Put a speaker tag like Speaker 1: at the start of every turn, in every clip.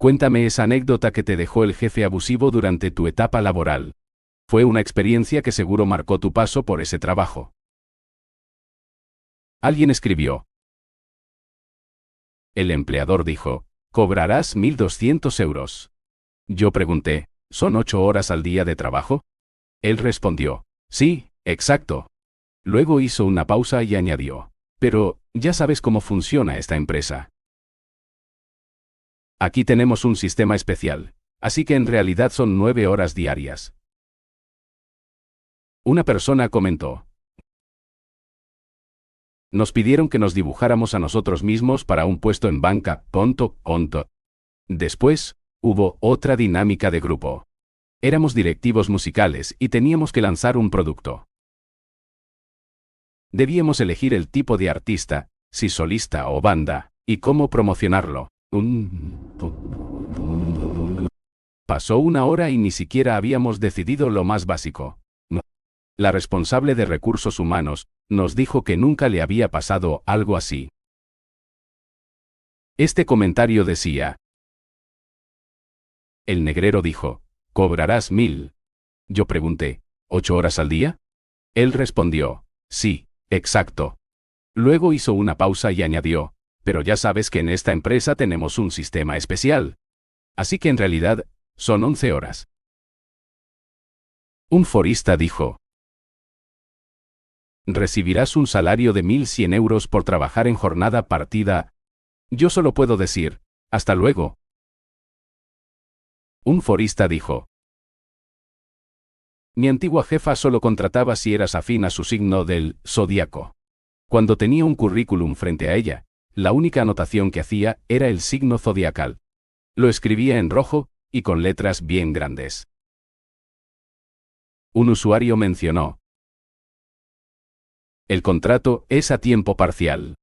Speaker 1: Cuéntame esa anécdota que te dejó el jefe abusivo durante tu etapa laboral. Fue una experiencia que seguro marcó tu paso por ese trabajo. Alguien escribió. El empleador dijo, cobrarás 1.200 euros. Yo pregunté, ¿son 8 horas al día de trabajo? Él respondió, sí, exacto. Luego hizo una pausa y añadió, pero, ya sabes cómo funciona esta empresa. Aquí tenemos un sistema especial, así que en realidad son 9 horas diarias. Una persona comentó. Nos pidieron que nos dibujáramos a nosotros mismos para un puesto en banca, tonto. Después, hubo otra dinámica de grupo. Éramos directivos musicales y teníamos que lanzar un producto. Debíamos elegir el tipo de artista, si solista o banda, y cómo promocionarlo. Pasó 1 hora y ni siquiera habíamos decidido lo más básico. La responsable de recursos humanos nos dijo que nunca le había pasado algo así. Este comentario decía. El negrero dijo, cobrarás 1.000. Yo pregunté, ¿8 horas al día? Él respondió, sí, exacto. Luego hizo una pausa y añadió, pero ya sabes que en esta empresa tenemos un sistema especial. Así que en realidad, son 11 horas. Un forista dijo. Recibirás un salario de 1.100 euros por trabajar en jornada partida. Yo solo puedo decir, hasta luego. Un forista dijo. Mi antigua jefa solo contrataba si eras afín a su signo del zodiaco. Cuando tenía un currículum frente a ella, la única anotación que hacía era el signo zodiacal. Lo escribía en rojo, y con letras bien grandes. Un usuario mencionó. El contrato es a tiempo parcial.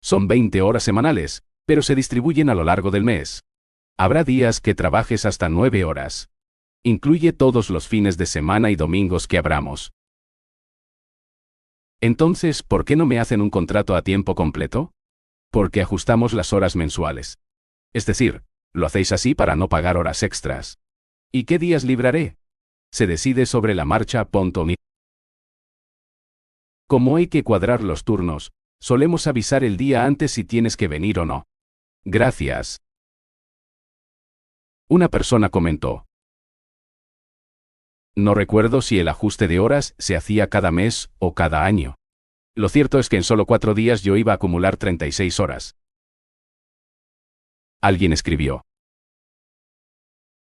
Speaker 1: Son 20 horas semanales, pero se distribuyen a lo largo del mes. Habrá días que trabajes hasta 9 horas. Incluye todos los fines de semana y domingos que abramos. Entonces, ¿por qué no me hacen un contrato a tiempo completo? Porque ajustamos las horas mensuales. Es decir, lo hacéis así para no pagar horas extras. ¿Y qué días libraré? Se decide sobre la marcha. Como hay que cuadrar los turnos, solemos avisar el día antes si tienes que venir o no. Gracias. Una persona comentó. No recuerdo si el ajuste de horas se hacía cada mes o cada año. Lo cierto es que en solo 4 días yo iba a acumular 36 horas. Alguien escribió.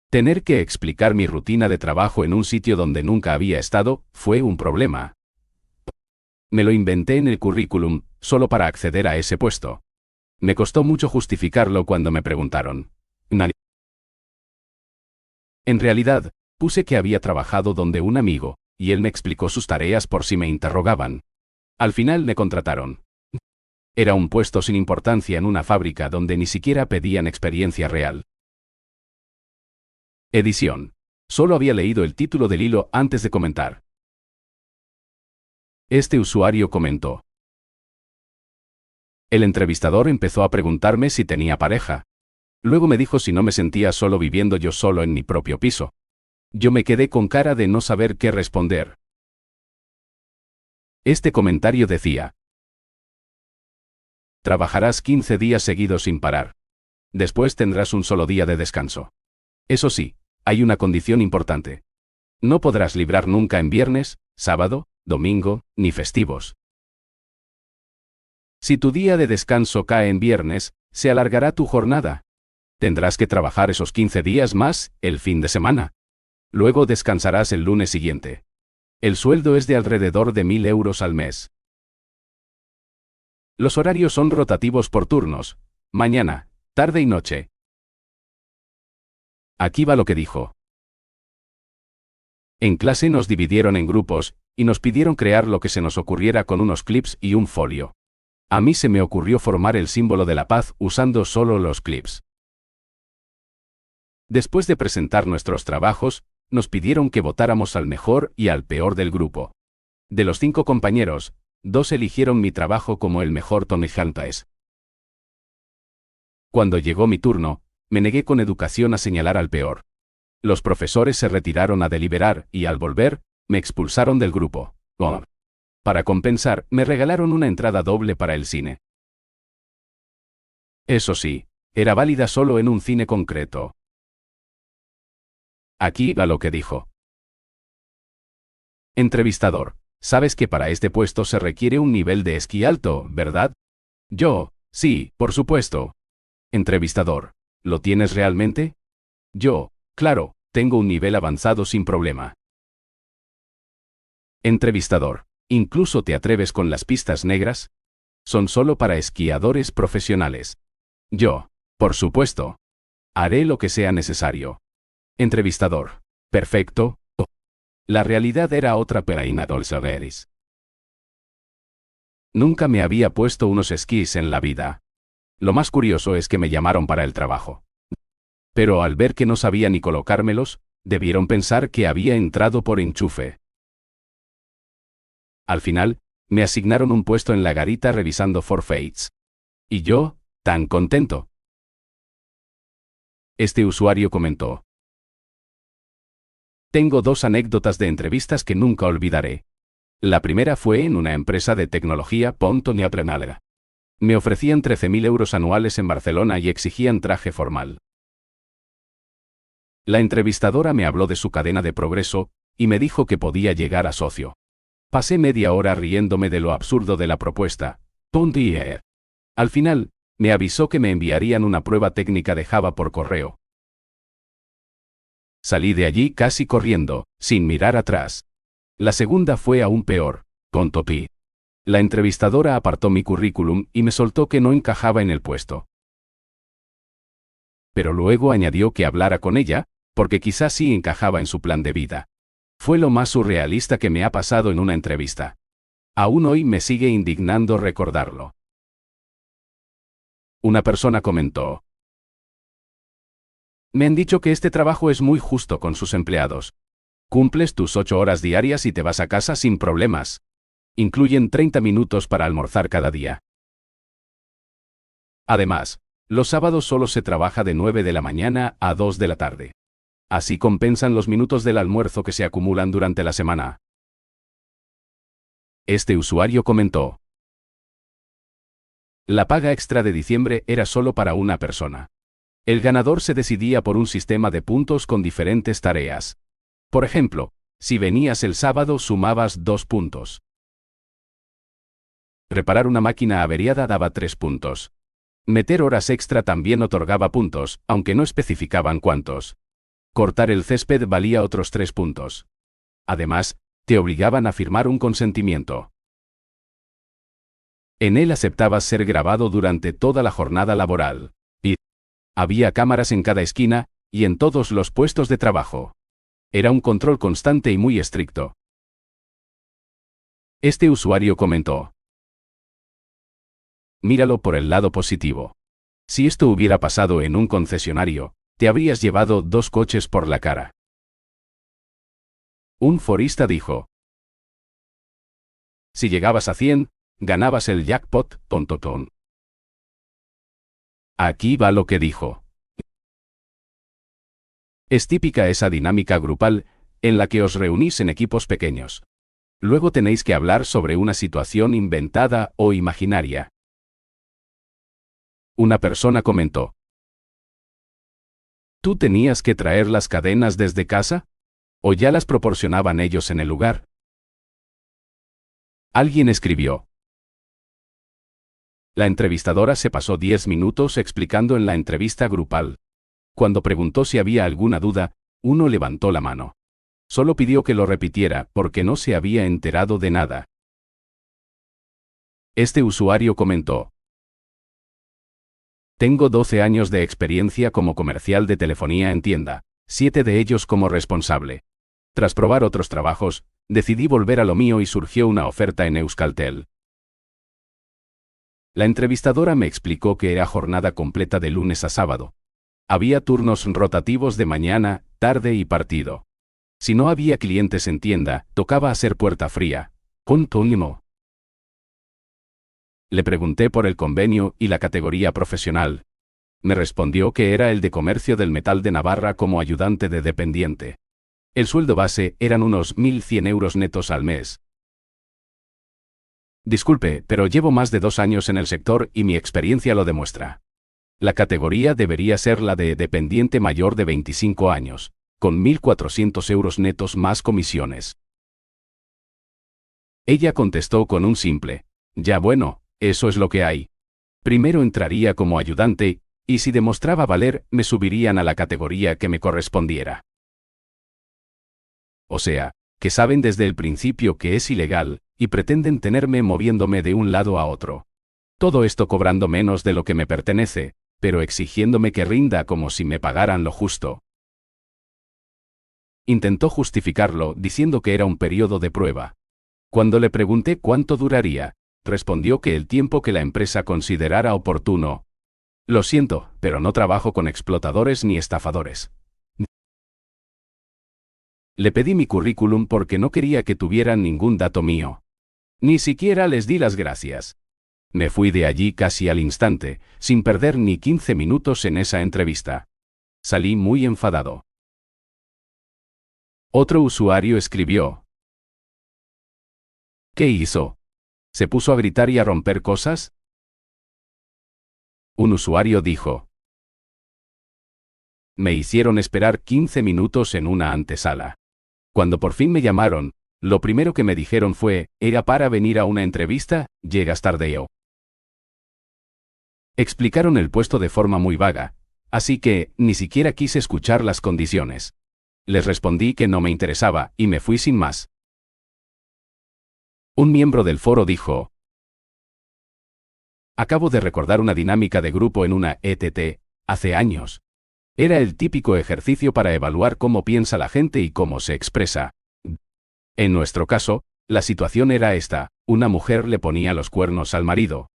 Speaker 1: Tener que explicar mi rutina de trabajo en un sitio donde nunca había estado fue un problema. Me lo inventé en el currículum, solo para acceder a ese puesto. Me costó mucho justificarlo cuando me preguntaron. En realidad, puse que había trabajado donde un amigo, y él me explicó sus tareas por si me interrogaban. Al final me contrataron. Era un puesto sin importancia en una fábrica donde ni siquiera pedían experiencia real. Edición. Solo había leído el título del hilo antes de comentar. Este usuario comentó. El entrevistador empezó a preguntarme si tenía pareja. Luego me dijo si no me sentía solo viviendo yo solo en mi propio piso. Yo me quedé con cara de no saber qué responder. Este comentario decía. Trabajarás 15 días seguidos sin parar. Después tendrás un solo día de descanso. Eso sí, hay una condición importante. No podrás librar nunca en viernes, sábado, domingo, ni festivos. Si tu día de descanso cae en viernes, se alargará tu jornada. Tendrás que trabajar esos 15 días más, el fin de semana. Luego descansarás el lunes siguiente. El sueldo es de alrededor de 1.000 euros al mes. Los horarios son rotativos por turnos, mañana, tarde y noche. Aquí va lo que dijo. En clase nos dividieron en grupos, y nos pidieron crear lo que se nos ocurriera con unos clips y un folio. A mí se me ocurrió formar el símbolo de la paz usando solo los clips. Después de presentar nuestros trabajos, nos pidieron que votáramos al mejor y al peor del grupo. De los 5 compañeros, 2 eligieron mi trabajo como el mejor Tony Hantaes. Cuando llegó mi turno, Me negué con educación a señalar al peor. Los profesores se retiraron a deliberar y, al volver, me expulsaron del grupo. Para compensar, me regalaron una entrada doble para el cine. Eso sí, era válida solo en un cine concreto. Aquí va lo que dijo. Entrevistador: sabes que para este puesto se requiere un nivel de esquí alto, ¿verdad? Yo: sí, por supuesto. Entrevistador: ¿lo tienes realmente? Yo: claro, tengo un nivel avanzado sin problema. Entrevistador: ¿incluso te atreves con las pistas negras? Son solo para esquiadores profesionales. Yo: por supuesto. Haré lo que sea necesario. Entrevistador: perfecto. La realidad era otra peraína dolceveris. Nunca me había puesto unos esquís en la vida. Lo más curioso es que me llamaron para el trabajo. Pero al ver que no sabía ni colocármelos, debieron pensar que había entrado por enchufe. Al final, me asignaron un puesto en la garita revisando forfaits. Y yo, tan contento. Este usuario comentó: tengo 2 anécdotas de entrevistas que nunca olvidaré. La primera fue en una empresa de tecnología. Me ofrecían 13.000 euros anuales en Barcelona y exigían traje formal. La entrevistadora me habló de su cadena de progreso y me dijo que podía llegar a socio. Pasé media hora riéndome de lo absurdo de la propuesta. Al final, me avisó que me enviarían una prueba técnica de Java por correo. Salí de allí casi corriendo, sin mirar atrás. La segunda fue aún peor. La entrevistadora apartó mi currículum y me soltó que no encajaba en el puesto. Pero luego añadió que hablara con ella, porque quizás sí encajaba en su plan de vida. Fue lo más surrealista que me ha pasado en una entrevista. Aún hoy me sigue indignando recordarlo. Una persona comentó: me han dicho que este trabajo es muy justo con sus empleados. Cumples tus 8 horas diarias y te vas a casa sin problemas. Incluyen 30 minutos para almorzar cada día. Además, los sábados solo se trabaja de 9 de la mañana a 2 de la tarde. Así compensan los minutos del almuerzo que se acumulan durante la semana. Este usuario comentó: la paga extra de diciembre era solo para una persona. El ganador se decidía por un sistema de puntos con diferentes tareas. Por ejemplo, si venías el sábado sumabas 2 puntos. Reparar una máquina averiada daba 3 puntos. Meter horas extra también otorgaba puntos, aunque no especificaban cuántos. Cortar el césped valía otros 3 puntos. Además, te obligaban a firmar un consentimiento. En él aceptabas ser grabado durante toda la jornada laboral. Y había cámaras en cada esquina y en todos los puestos de trabajo. Era un control constante y muy estricto. Este usuario comentó: míralo por el lado positivo. Si esto hubiera pasado en un concesionario, te habrías llevado 2 coches por la cara. Un forista dijo: si llegabas a 100, ganabas el jackpot, tontotón. Aquí va lo que dijo. Es típica esa dinámica grupal, en la que os reunís en equipos pequeños. Luego tenéis que hablar sobre una situación inventada o imaginaria. Una persona comentó: ¿tú tenías que traer las cadenas desde casa? ¿O ya las proporcionaban ellos en el lugar? Alguien escribió: la entrevistadora se pasó 10 minutos explicando en la entrevista grupal. Cuando preguntó si había alguna duda, uno levantó la mano. Solo pidió que lo repitiera porque no se había enterado de nada. Este usuario comentó: tengo 12 años de experiencia como comercial de telefonía en tienda, 7 de ellos como responsable. Tras probar otros trabajos, decidí volver a lo mío y surgió una oferta en Euskaltel. La entrevistadora me explicó que era jornada completa de lunes a sábado. Había turnos rotativos de mañana, tarde y partido. Si no había clientes en tienda, tocaba hacer puerta fría. Le pregunté por el convenio y la categoría profesional. Me respondió que era el de comercio del metal de Navarra como ayudante de dependiente. El sueldo base eran unos 1.100 euros netos al mes. Disculpe, pero llevo más de 2 años en el sector y mi experiencia lo demuestra. La categoría debería ser la de dependiente mayor de 25 años, con 1.400 euros netos más comisiones. Ella contestó con un simple, ya bueno, eso es lo que hay. Primero entraría como ayudante, y si demostraba valer, me subirían a la categoría que me correspondiera. O sea, que saben desde el principio que es ilegal, y pretenden tenerme moviéndome de un lado a otro. Todo esto cobrando menos de lo que me pertenece, pero exigiéndome que rinda como si me pagaran lo justo. Intentó justificarlo diciendo que era un periodo de prueba. Cuando le pregunté cuánto duraría, respondió que el tiempo que la empresa considerara oportuno. Lo siento, pero no trabajo con explotadores ni estafadores. Le pedí mi currículum porque no quería que tuvieran ningún dato mío. Ni siquiera les di las gracias. Me fui de allí casi al instante, sin perder ni 15 minutos en esa entrevista. Salí muy enfadado. Otro usuario escribió. ¿Qué hizo? ¿Se puso a gritar y a romper cosas? Un usuario dijo. Me hicieron esperar 15 minutos en una antesala. Cuando por fin me llamaron, lo primero que me dijeron fue, ¿era para venir a una entrevista? Llegas tardeo. Explicaron el puesto de forma muy vaga, así que ni siquiera quise escuchar las condiciones. Les respondí que no me interesaba y me fui sin más. Un miembro del foro dijo. Acabo de recordar una dinámica de grupo en una ETT, hace años. Era el típico ejercicio para evaluar cómo piensa la gente y cómo se expresa. En nuestro caso, la situación era esta, una mujer le ponía los cuernos al marido.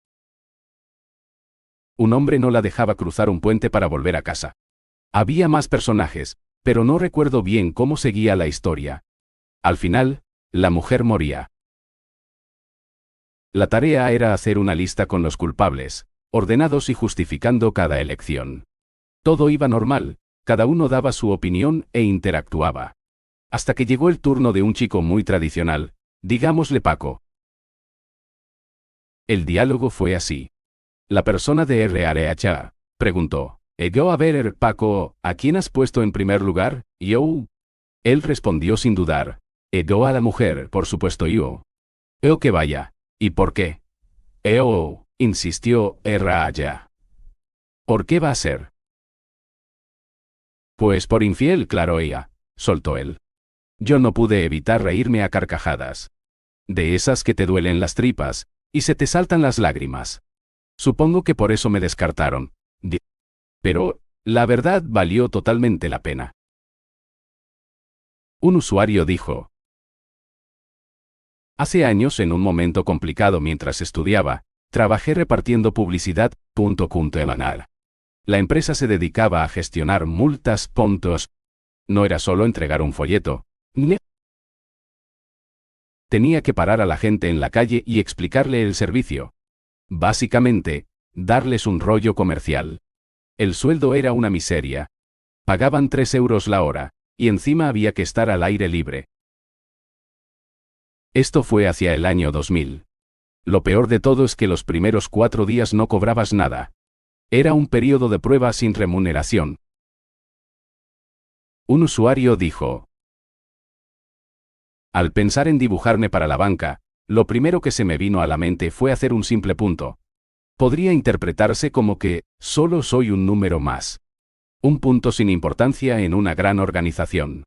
Speaker 1: Un hombre no la dejaba cruzar un puente para volver a casa. Había más personajes, pero no recuerdo bien cómo seguía la historia. Al final, la mujer moría. La tarea era hacer una lista con los culpables, ordenados y justificando cada elección. Todo iba normal, cada uno daba su opinión e interactuaba. Hasta que llegó el turno de un chico muy tradicional, digámosle Paco. El diálogo fue así. La persona de RH preguntó, yo a ver, Paco, ¿a quién has puesto en primer lugar? Yo. Él respondió sin dudar, yo a la mujer, por supuesto yo. Que vaya. ¿Y por qué? Insistió RH. ¿Por qué va a ser? Pues por infiel, claro ella, soltó él. Yo no pude evitar reírme a carcajadas. De esas que te duelen las tripas, y se te saltan las lágrimas. Supongo que por eso me descartaron. Pero, la verdad valió totalmente la pena. Un usuario dijo. Hace años, en un momento complicado mientras estudiaba, trabajé repartiendo publicidad. La empresa se dedicaba a gestionar multas. No era solo entregar un folleto. Tenía que parar a la gente en la calle y explicarle el servicio. Básicamente, darles un rollo comercial. El sueldo era una miseria. Pagaban 3 euros la hora, y encima había que estar al aire libre. Esto fue hacia el año 2000. Lo peor de todo es que los primeros 4 días no cobrabas nada. Era un periodo de prueba sin remuneración. Un usuario dijo. Al pensar en dibujarme para la banca, lo primero que se me vino a la mente fue hacer un simple punto. Podría interpretarse como que, solo soy un número más. Un punto sin importancia en una gran organización.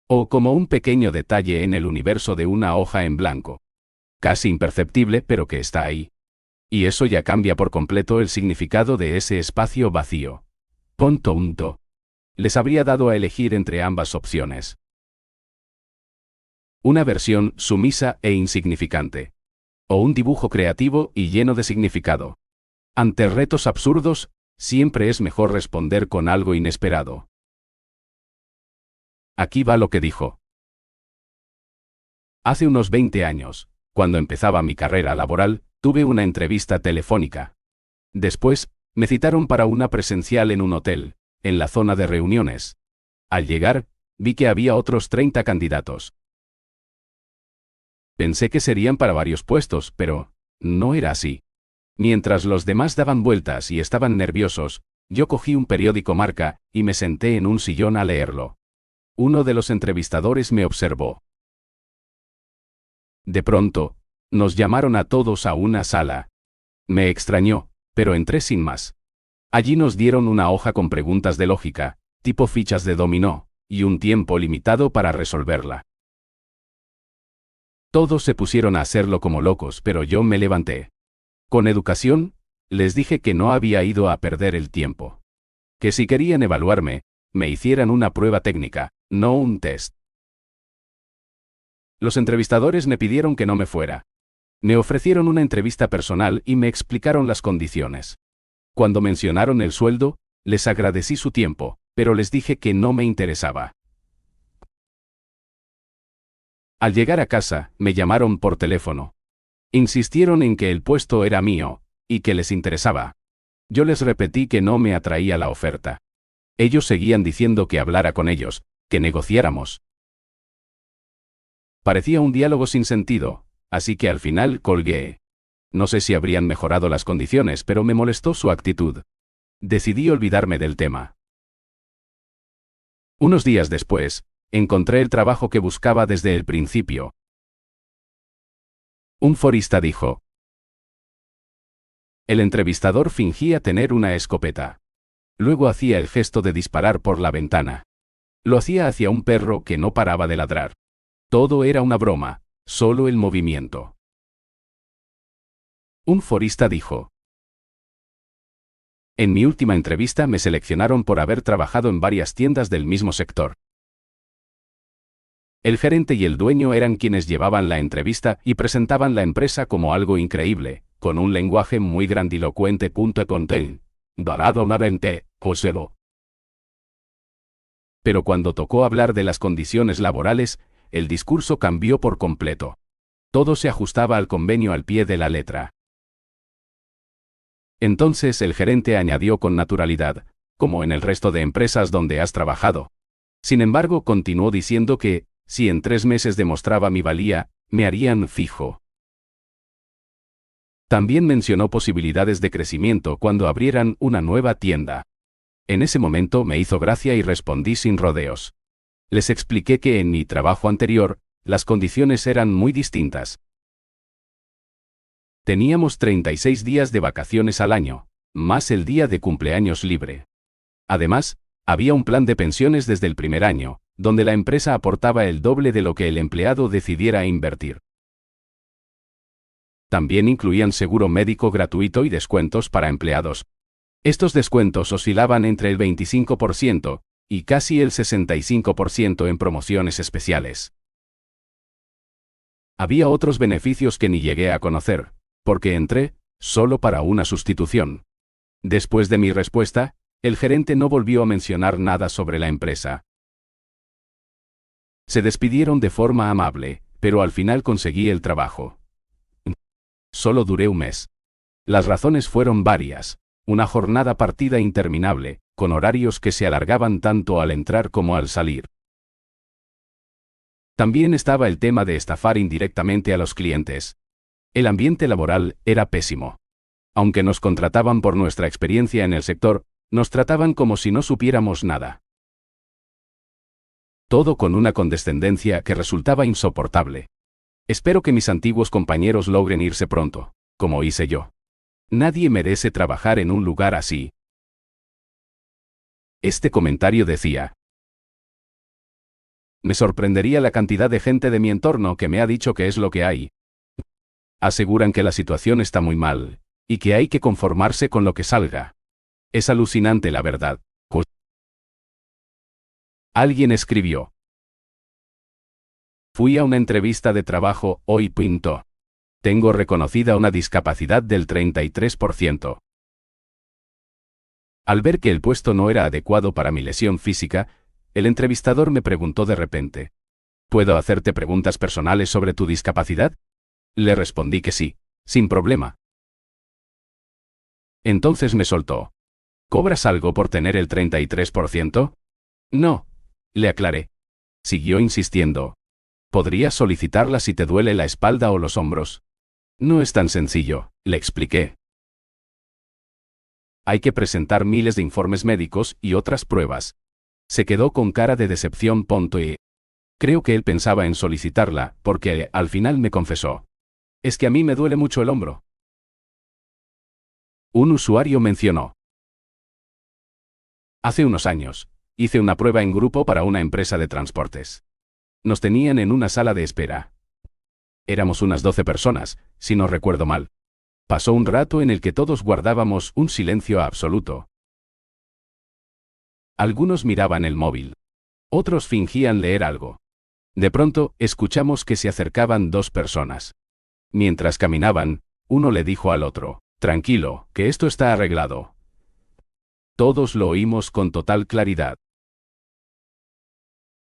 Speaker 1: O como un pequeño detalle en el universo de una hoja en blanco. Casi imperceptible, pero que está ahí. Y eso ya cambia por completo el significado de ese espacio vacío. Punto. Les habría dado a elegir entre ambas opciones. Una versión sumisa e insignificante. O un dibujo creativo y lleno de significado. Ante retos absurdos, siempre es mejor responder con algo inesperado. Aquí va lo que dijo. Hace unos 20 años, cuando empezaba mi carrera laboral, tuve una entrevista telefónica. Después, Me citaron para una presencial en un hotel, en la zona de reuniones. Al llegar, vi que había otros 30 candidatos. Pensé que serían para varios puestos, pero no era así. Mientras los demás daban vueltas y estaban nerviosos, yo cogí un periódico Marca y me senté en un sillón a leerlo. Uno de los entrevistadores me observó. De pronto, nos llamaron a todos a una sala. Me extrañó, pero entré sin más. Allí nos dieron una hoja con preguntas de lógica, tipo fichas de dominó, y un tiempo limitado para resolverla. Todos se pusieron a hacerlo como locos, pero yo me levanté. Con educación, les dije que no había ido a perder el tiempo. Que si querían evaluarme, me hicieran una prueba técnica, no un test. Los entrevistadores me pidieron que no me fuera. Me ofrecieron una entrevista personal y me explicaron las condiciones. Cuando mencionaron el sueldo, les agradecí su tiempo, pero les dije que no me interesaba. Al llegar a casa, me llamaron por teléfono. Insistieron en que el puesto era mío, y que les interesaba. Yo les repetí que no me atraía la oferta. Ellos seguían diciendo que hablara con ellos, que negociáramos. Parecía un diálogo sin sentido, así que al final colgué. No sé si habrían mejorado las condiciones, pero me molestó su actitud. Decidí olvidarme del tema. Unos días después, encontré el trabajo que buscaba desde el principio. Un forista dijo. El entrevistador fingía tener una escopeta. Luego hacía el gesto de disparar por la ventana. Lo hacía hacia un perro que no paraba de ladrar. Todo era una broma, solo el movimiento. Un forista dijo. En mi última entrevista me seleccionaron por haber trabajado en varias tiendas del mismo sector. El gerente y el dueño eran quienes llevaban la entrevista y presentaban la empresa como algo increíble, con un lenguaje muy grandilocuente. Conté. Dorado narente, poseo. Pero cuando tocó hablar de las condiciones laborales, el discurso cambió por completo. Todo se ajustaba al convenio al pie de la letra. Entonces el gerente añadió con naturalidad, como en el resto de empresas donde has trabajado. Sin embargo, continuó diciendo que, si en 3 meses demostraba mi valía, me harían fijo. También mencionó posibilidades de crecimiento cuando abrieran una nueva tienda. En ese momento me hizo gracia y respondí sin rodeos. Les expliqué que en mi trabajo anterior, las condiciones eran muy distintas. Teníamos 36 días de vacaciones al año, más el día de cumpleaños libre. Además, había un plan de pensiones desde el primer año, donde la empresa aportaba el doble de lo que el empleado decidiera invertir. También incluían seguro médico gratuito y descuentos para empleados. Estos descuentos oscilaban entre el 25% y casi el 65% en promociones especiales. Había otros beneficios que ni llegué a conocer, porque entré solo para una sustitución. Después de mi respuesta, el gerente no volvió a mencionar nada sobre la empresa. Se despidieron de forma amable, pero al final conseguí el trabajo. Solo duré un mes. Las razones fueron varias. Una jornada partida interminable, con horarios que se alargaban tanto al entrar como al salir. También estaba el tema de estafar indirectamente a los clientes. El ambiente laboral era pésimo. Aunque nos contrataban por nuestra experiencia en el sector, nos trataban como si no supiéramos nada. Todo con una condescendencia que resultaba insoportable. Espero que mis antiguos compañeros logren irse pronto, como hice yo. Nadie merece trabajar en un lugar así. Este comentario decía: me sorprendería la cantidad de gente de mi entorno que me ha dicho que es lo que hay. Aseguran que la situación está muy mal, y que hay que conformarse con lo que salga. Es alucinante la verdad. Alguien escribió. Fui a una entrevista de trabajo hoy. Tengo reconocida una discapacidad del 33%. Al ver que el puesto no era adecuado para mi lesión física, el entrevistador me preguntó de repente: ¿puedo hacerte preguntas personales sobre tu discapacidad? Le respondí que sí, sin problema. Entonces me soltó. ¿Cobras algo por tener el 33%? No, le aclaré. Siguió insistiendo. ¿Podrías solicitarla si te duele la espalda o los hombros? No es tan sencillo, le expliqué. Hay que presentar miles de informes médicos y otras pruebas. Se quedó con cara de decepción. Creo que él pensaba en solicitarla, porque al final me confesó. Es que a mí me duele mucho el hombro. Un usuario mencionó. Hace unos años, hice una prueba en grupo para una empresa de transportes. Nos tenían en una sala de espera. Éramos unas 12 personas, si no recuerdo mal. Pasó un rato en el que todos guardábamos un silencio absoluto. Algunos miraban el móvil. Otros fingían leer algo. De pronto, escuchamos que se acercaban dos personas. Mientras caminaban, uno le dijo al otro, «Tranquilo, que esto está arreglado». Todos lo oímos con total claridad.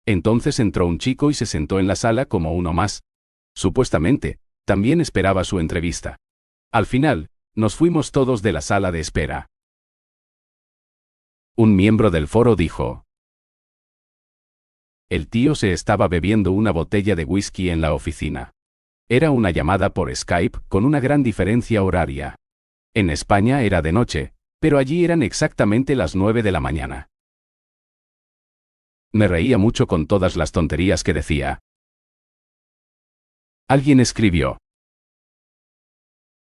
Speaker 1: Entonces entró un chico y se sentó en la sala como uno más. Supuestamente, también esperaba su entrevista. Al final, nos fuimos todos de la sala de espera. Un miembro del foro dijo: el tío se estaba bebiendo una botella de whisky en la oficina. Era una llamada por Skype con una gran diferencia horaria. En España era de noche, pero allí eran exactamente las 9 de la mañana. Me reía mucho con todas las tonterías que decía. Alguien escribió: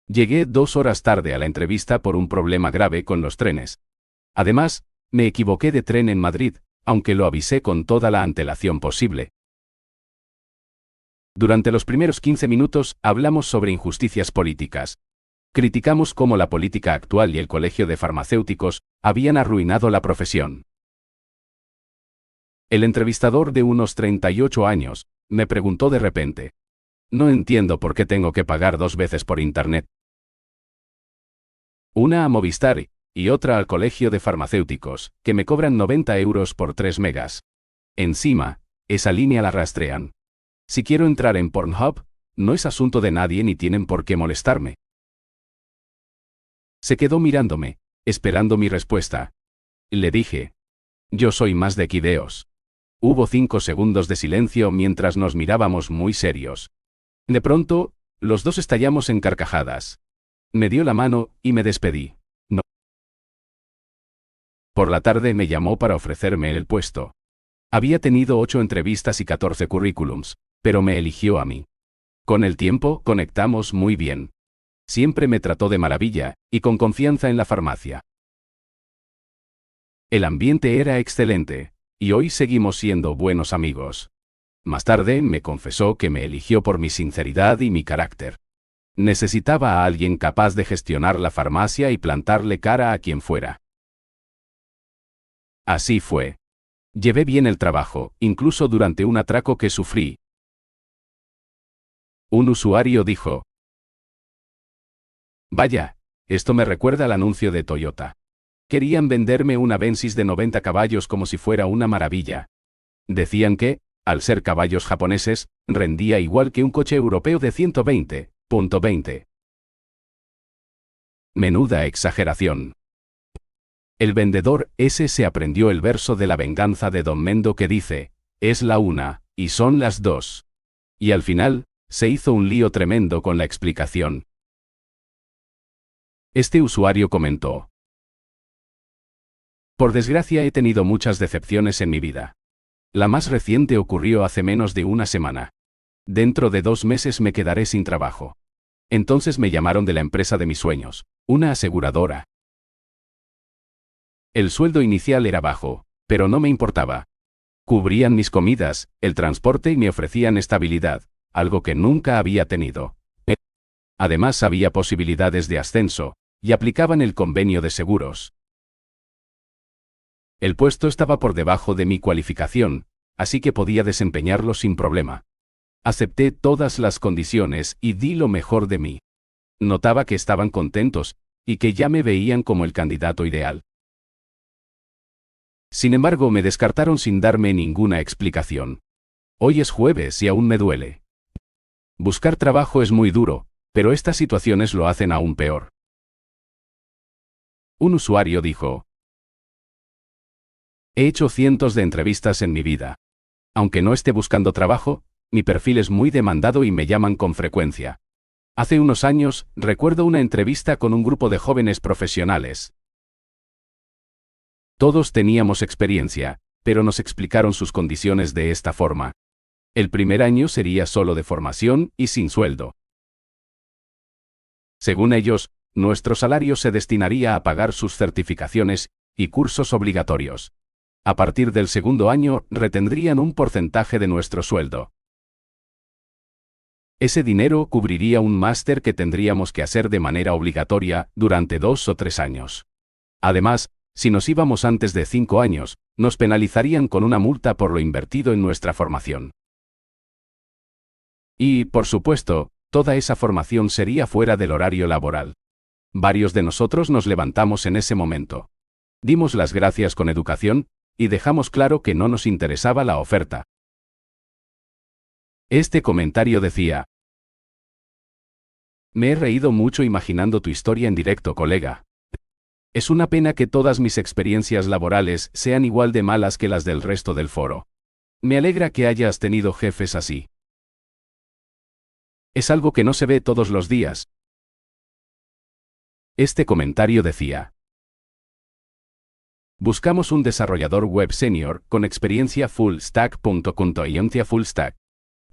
Speaker 1: llegué 2 horas tarde a la entrevista por un problema grave con los trenes. Además, me equivoqué de tren en Madrid, aunque lo avisé con toda la antelación posible. Durante los primeros 15 minutos hablamos sobre injusticias políticas. Criticamos cómo la política actual y el colegio de farmacéuticos habían arruinado la profesión. El entrevistador, de unos 38 años, me preguntó de repente: no entiendo por qué tengo que pagar 2 veces por Internet. Una a Movistar y otra al colegio de farmacéuticos, que me cobran 90 euros por 3 megas. Encima, esa línea la rastrean. Si quiero entrar en Pornhub, no es asunto de nadie ni tienen por qué molestarme. Se quedó mirándome, esperando mi respuesta. Le dije: yo soy más de Quideos. Hubo 5 segundos de silencio mientras nos mirábamos muy serios. De pronto, los dos estallamos en carcajadas. Me dio la mano y me despedí. No. Por la tarde me llamó para ofrecerme el puesto. Había tenido 8 entrevistas y 14 currículums, pero me eligió a mí. Con el tiempo, conectamos muy bien. Siempre me trató de maravilla, y con confianza en la farmacia. El ambiente era excelente, y hoy seguimos siendo buenos amigos. Más tarde me confesó que me eligió por mi sinceridad y mi carácter. Necesitaba a alguien capaz de gestionar la farmacia y plantarle cara a quien fuera. Así fue. Llevé bien el trabajo, incluso durante un atraco que sufrí. Un usuario dijo: vaya, esto me recuerda al anuncio de Toyota. Querían venderme una Avensis de 90 caballos como si fuera una maravilla. Decían que, al ser caballos japoneses, rendía igual que un coche europeo de 120.20. Menuda exageración. El vendedor ese se aprendió el verso de La venganza de Don Mendo que dice: es la 1, y son las 2. Y al final, se hizo un lío tremendo con la explicación. Este usuario comentó: por desgracia he tenido muchas decepciones en mi vida. La más reciente ocurrió hace menos de una semana. Dentro de 2 meses me quedaré sin trabajo. Entonces me llamaron de la empresa de mis sueños, una aseguradora. El sueldo inicial era bajo, pero no me importaba. Cubrían mis comidas, el transporte y me ofrecían estabilidad, algo que nunca había tenido. Además había posibilidades de ascenso, y aplicaban el convenio de seguros. El puesto estaba por debajo de mi cualificación, así que podía desempeñarlo sin problema. Acepté todas las condiciones y di lo mejor de mí. Notaba que estaban contentos, y que ya me veían como el candidato ideal. Sin embargo, me descartaron sin darme ninguna explicación. Hoy es jueves y aún me duele. Buscar trabajo es muy duro, pero estas situaciones lo hacen aún peor. Un usuario dijo: he hecho cientos de entrevistas en mi vida. Aunque no esté buscando trabajo, mi perfil es muy demandado y me llaman con frecuencia. Hace unos años, recuerdo una entrevista con un grupo de jóvenes profesionales. Todos teníamos experiencia, pero nos explicaron sus condiciones de esta forma. El primer año sería solo de formación y sin sueldo. Según ellos, nuestro salario se destinaría a pagar sus certificaciones y cursos obligatorios. A partir del segundo año, retendrían un porcentaje de nuestro sueldo. Ese dinero cubriría un máster que tendríamos que hacer de manera obligatoria durante 2 o 3 años. Además, si nos íbamos antes de 5 años, nos penalizarían con una multa por lo invertido en nuestra formación. Y, por supuesto, toda esa formación sería fuera del horario laboral. Varios de nosotros nos levantamos en ese momento. Dimos las gracias con educación, y dejamos claro que no nos interesaba la oferta. Este comentario decía: me he reído mucho imaginando tu historia en directo, colega. Es una pena que todas mis experiencias laborales sean igual de malas que las del resto del foro. Me alegra que hayas tenido jefes así. Es algo que no se ve todos los días. Este comentario decía: buscamos un desarrollador web senior con experiencia full stack. Full stack.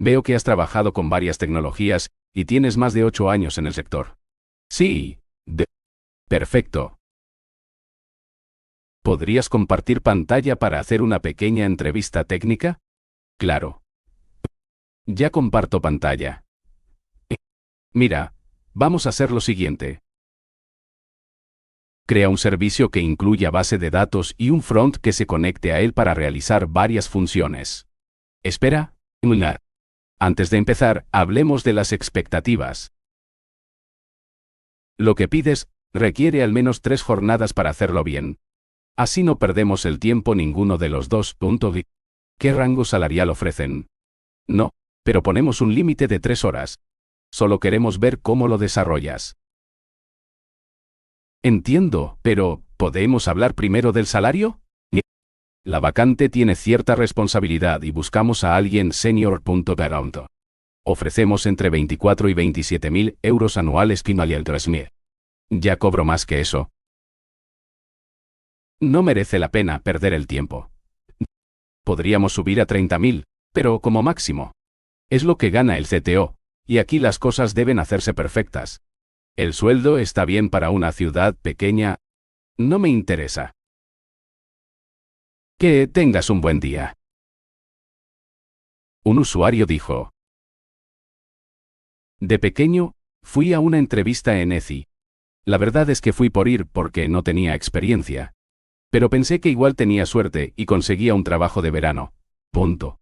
Speaker 1: Veo que has trabajado con varias tecnologías y tienes más de 8 años en el sector. Sí. Perfecto. ¿Podrías compartir pantalla para hacer una pequeña entrevista técnica? Claro. Ya comparto pantalla. Mira, vamos a hacer lo siguiente. Crea un servicio que incluya base de datos y un front que se conecte a él para realizar varias funciones. Espera. Antes de empezar, hablemos de las expectativas. Lo que pides requiere al menos 3 jornadas para hacerlo bien. Así no perdemos el tiempo ninguno de los dos. ¿Qué rango salarial ofrecen? No, pero ponemos un límite de 3 horas. Solo queremos ver cómo lo desarrollas. Entiendo, pero ¿podemos hablar primero del salario? La vacante tiene cierta responsabilidad y buscamos a alguien senior. Ofrecemos entre 24 y 27.000 euros anuales al 3.000. Ya cobro más que eso. No merece la pena perder el tiempo. Podríamos subir a 30.000, pero como máximo. Es lo que gana el CTO, y aquí las cosas deben hacerse perfectas. El sueldo está bien para una ciudad pequeña. No me interesa. Que tengas un buen día. Un usuario dijo: de pequeño, fui a una entrevista en ECI. La verdad es que fui por ir porque no tenía experiencia. Pero pensé que igual tenía suerte y conseguía un trabajo de verano. Punto.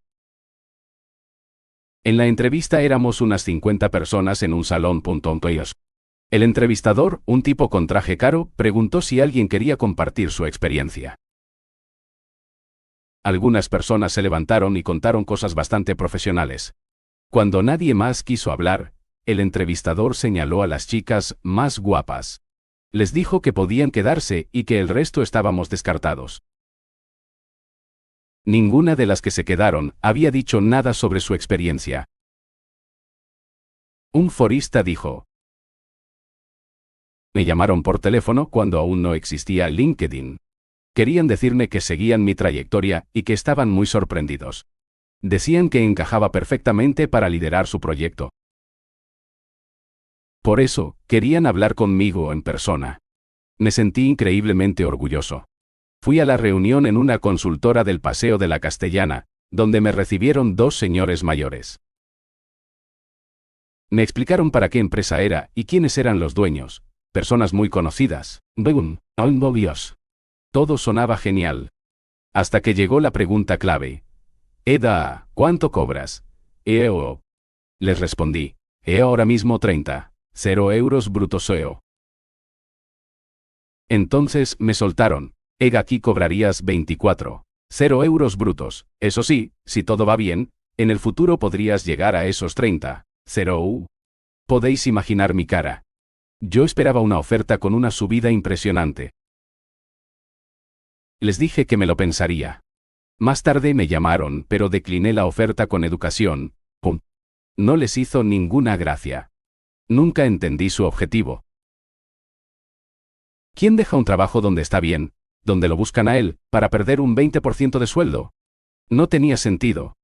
Speaker 1: En la entrevista éramos unas 50 personas en un salón. El entrevistador, un tipo con traje caro, preguntó si alguien quería compartir su experiencia. Algunas personas se levantaron y contaron cosas bastante profesionales. Cuando nadie más quiso hablar, el entrevistador señaló a las chicas más guapas. Les dijo que podían quedarse y que el resto estábamos descartados. Ninguna de las que se quedaron había dicho nada sobre su experiencia. Un forista dijo: me llamaron por teléfono cuando aún no existía LinkedIn. Querían decirme que seguían mi trayectoria y que estaban muy sorprendidos. Decían que encajaba perfectamente para liderar su proyecto. Por eso, querían hablar conmigo en persona. Me sentí increíblemente orgulloso. Fui a la reunión en una consultora del Paseo de la Castellana, donde me recibieron 2 señores mayores. Me explicaron para qué empresa era y quiénes eran los dueños. Personas muy conocidas. Todo sonaba genial. Hasta que llegó la pregunta clave. Eda, ¿cuánto cobras? Les respondí. Ahora mismo 0 euros brutos. Entonces me soltaron. Aquí cobrarías 0 euros brutos. Eso sí, si todo va bien, en el futuro podrías llegar a esos 0. Podéis imaginar mi cara. Yo esperaba una oferta con una subida impresionante. Les dije que me lo pensaría. Más tarde me llamaron, pero decliné la oferta con educación. ¡Pum! No les hizo ninguna gracia. Nunca entendí su objetivo. ¿Quién deja un trabajo donde está bien, donde lo buscan a él, para perder un 20% de sueldo? No tenía sentido.